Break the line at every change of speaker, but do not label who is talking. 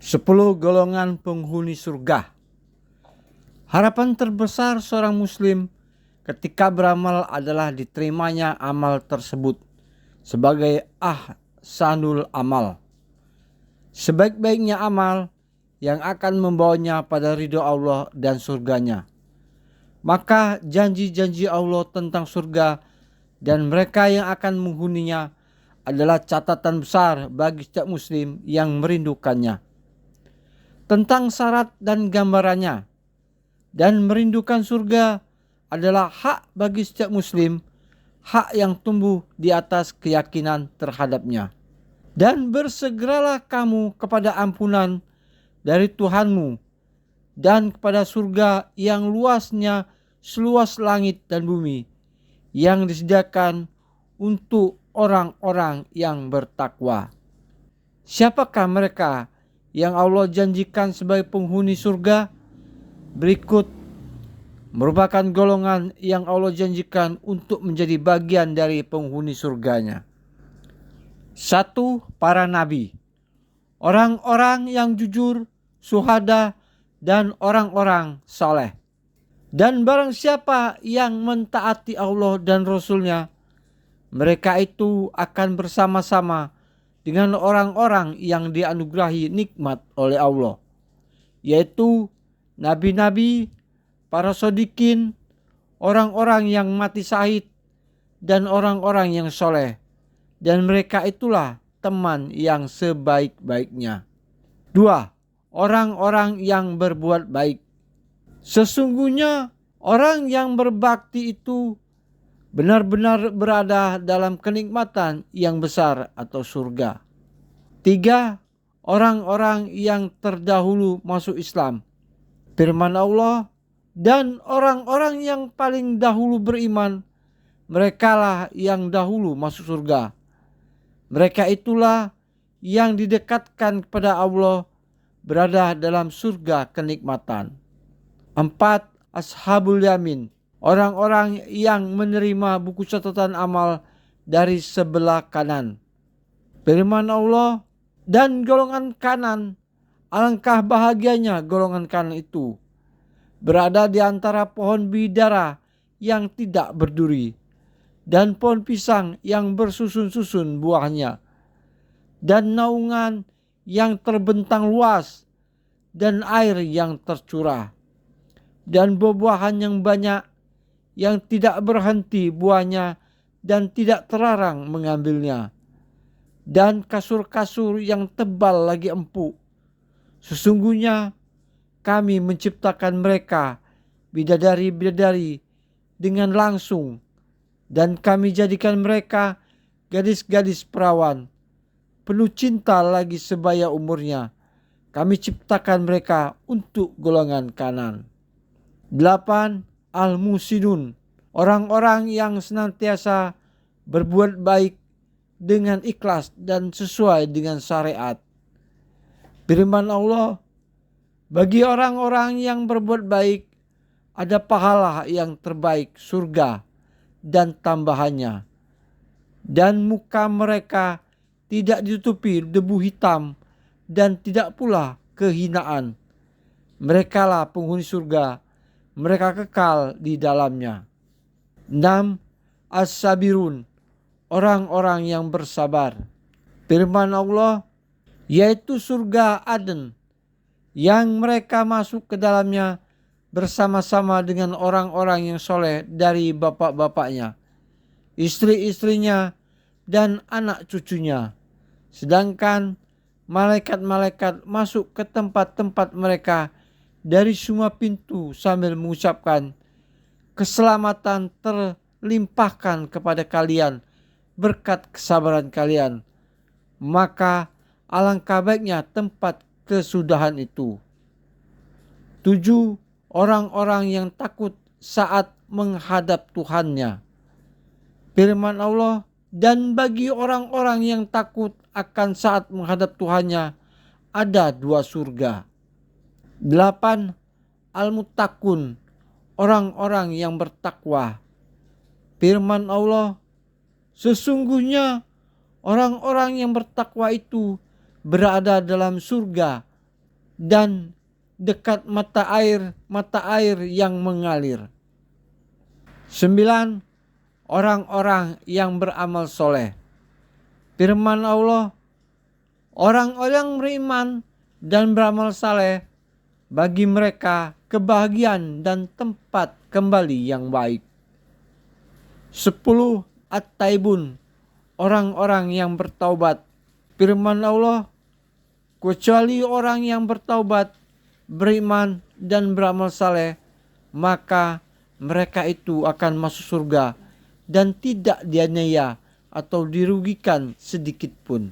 10 golongan penghuni surga. Harapan terbesar seorang muslim ketika beramal adalah diterimanya amal tersebut sebagai ahsanul amal. Sebaik-baiknya amal yang akan membawanya pada ridho Allah dan surganya. Maka janji-janji Allah tentang surga dan mereka yang akan menghuninya adalah catatan besar bagi setiap muslim yang merindukannya. Tentang syarat dan gambarannya, dan merindukan surga adalah hak bagi setiap muslim, hak yang tumbuh di atas keyakinan terhadapnya. Dan bersegeralah kamu kepada ampunan dari Tuhanmu dan kepada surga yang luasnya seluas langit dan bumi, yang disediakan untuk orang-orang yang bertakwa. Siapakah mereka yang Allah janjikan sebagai penghuni surga? Berikut merupakan golongan yang Allah janjikan untuk menjadi bagian dari penghuni surganya. 1. Para nabi, orang-orang yang jujur, syuhada, dan orang-orang saleh. Dan barang siapa yang mentaati Allah dan Rasul-Nya, mereka itu akan bersama-sama dengan orang-orang yang dianugerahi nikmat oleh Allah, yaitu nabi-nabi, para shodiqin, orang-orang yang mati syahid, dan orang-orang yang soleh. Dan mereka itulah teman yang sebaik-baiknya. 2. Orang-orang yang berbuat baik. Sesungguhnya orang yang berbakti itu benar-benar berada dalam kenikmatan yang besar atau surga. 3. Orang-orang yang terdahulu masuk Islam. Firman Allah, dan orang-orang yang paling dahulu beriman, merekalah yang dahulu masuk surga. Mereka itulah yang didekatkan kepada Allah, berada dalam surga kenikmatan. 4. Ashabul yamin, orang-orang yang menerima buku catatan amal dari sebelah kanan. Firman Allah, dan golongan kanan, alangkah bahagianya golongan kanan itu, berada di antara pohon bidara yang tidak berduri, dan pohon pisang yang bersusun-susun buahnya, dan naungan yang terbentang luas, dan air yang tercurah, dan buah-buahan yang banyak yang tidak berhenti buahnya dan tidak terlarang mengambilnya, dan kasur-kasur yang tebal lagi empuk. Sesungguhnya kami menciptakan mereka bidadari-bidadari dengan langsung, dan kami jadikan mereka gadis-gadis perawan penuh cinta lagi sebaya umurnya. Kami ciptakan mereka untuk golongan kanan. 8. Al-Musinun, orang-orang yang senantiasa berbuat baik dengan ikhlas dan sesuai dengan syariat. Firman Allah, bagi orang-orang yang berbuat baik ada pahala yang terbaik, surga dan tambahannya. Dan muka mereka tidak ditutupi debu hitam dan tidak pula kehinaan. Merekalah penghuni surga, mereka kekal di dalamnya. 6. As-sabirun, orang-orang yang bersabar. Firman Allah, yaitu surga Aden, yang mereka masuk ke dalamnya bersama-sama dengan orang-orang yang soleh dari bapak-bapaknya, istri-istrinya, dan anak cucunya. Sedangkan malaikat-malaikat masuk ke tempat-tempat mereka dari semua pintu sambil mengucapkan, keselamatan terlimpahkan kepada kalian berkat kesabaran kalian. Maka alangkah baiknya tempat kesudahan itu. 7. Orang-orang yang takut saat menghadap Tuhannya. Firman Allah, dan bagi orang-orang yang takut akan saat menghadap Tuhannya ada 2 surga. 8. Al-Muttaqun, orang-orang yang bertakwa. Firman Allah, sesungguhnya orang-orang yang bertakwa itu berada dalam surga dan dekat mata air yang mengalir. 9. Orang-orang yang beramal soleh. Firman Allah, orang-orang beriman dan beramal saleh, bagi mereka kebahagiaan dan tempat kembali yang baik. 10. At-taibun, orang-orang yang bertaubat. Firman Allah, kecuali orang yang bertaubat, beriman dan beramal saleh, maka mereka itu akan masuk surga dan tidak dianiaya atau dirugikan sedikit pun.